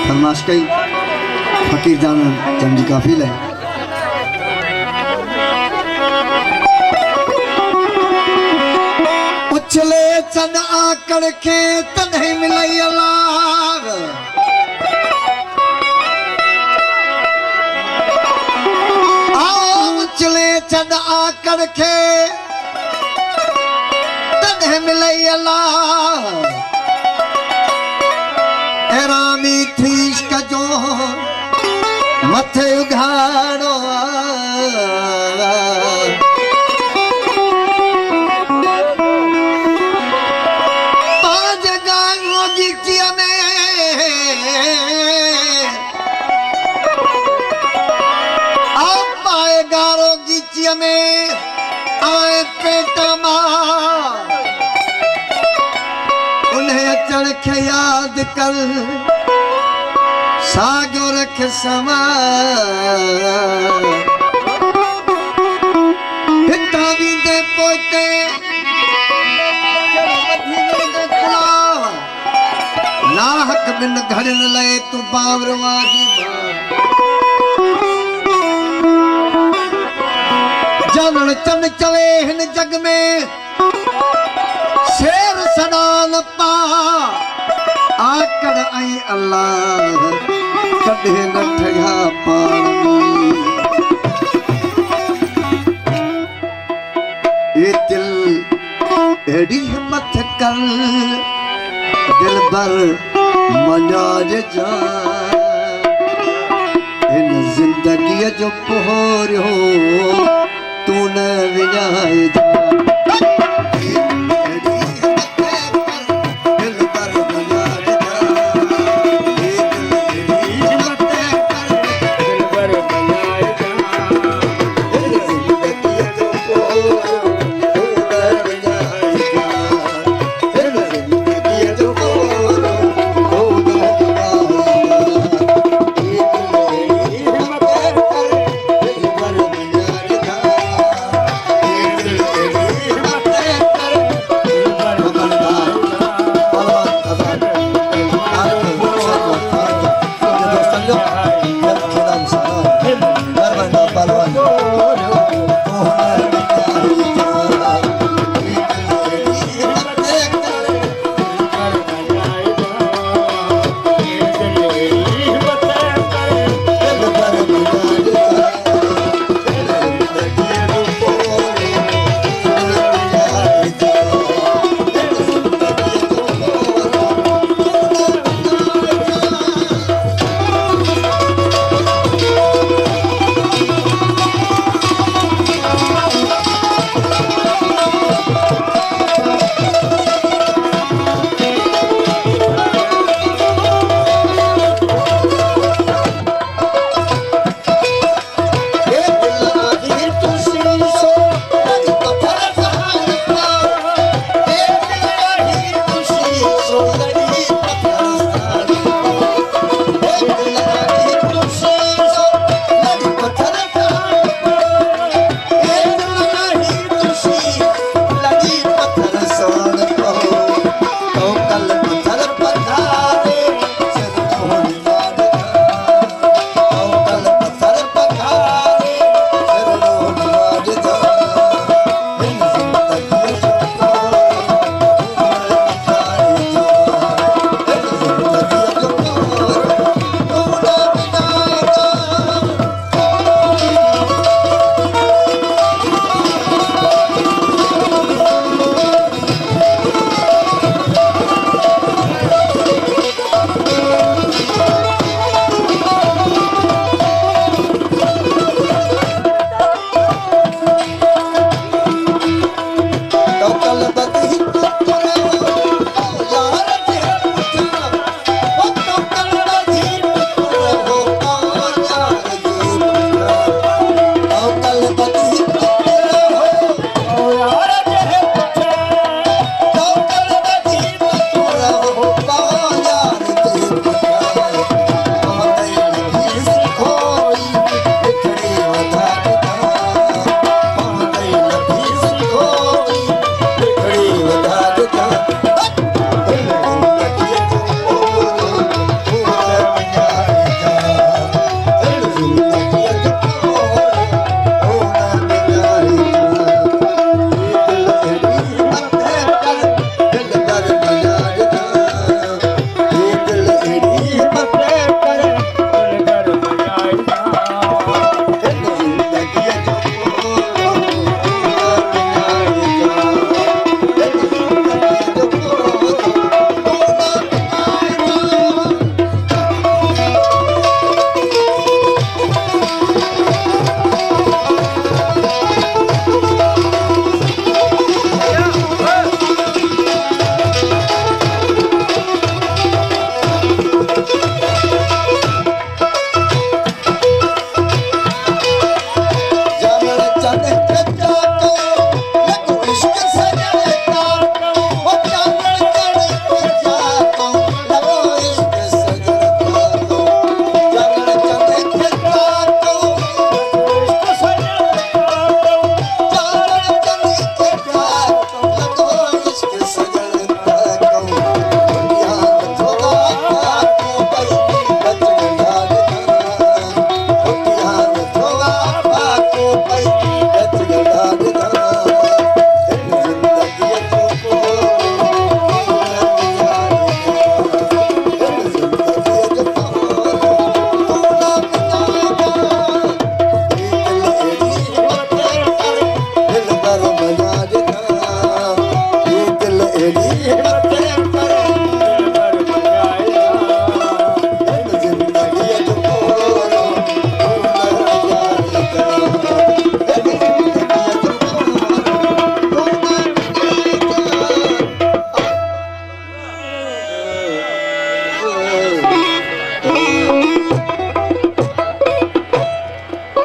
फरमाश कई फकीर जान चंदी काफिल है। उछले चंद आकड़ के तन्हे मिलई अलाग उछले चंद आकड़ के तन्हे मिलई अलाग हैरानी थीश कजो मथे उघाड़ो पांच गायों गीचिया में आप पाए गारो गीचिया में आए पेटा मां उन्हें अचड़ के याद कर सागो रख समा हिता भी दे पोते लाहक बिन घर न लए तू बावरवा जी जानन चंद चले हिन जग में शेर सदान पा आकड़ आई अल्लाह कदे न ठगा पानी ये दिल एड़ी हिम्मत कर दिल भर मनाज जा इन जिंदगी जो पोरियो तू न विञाए जा।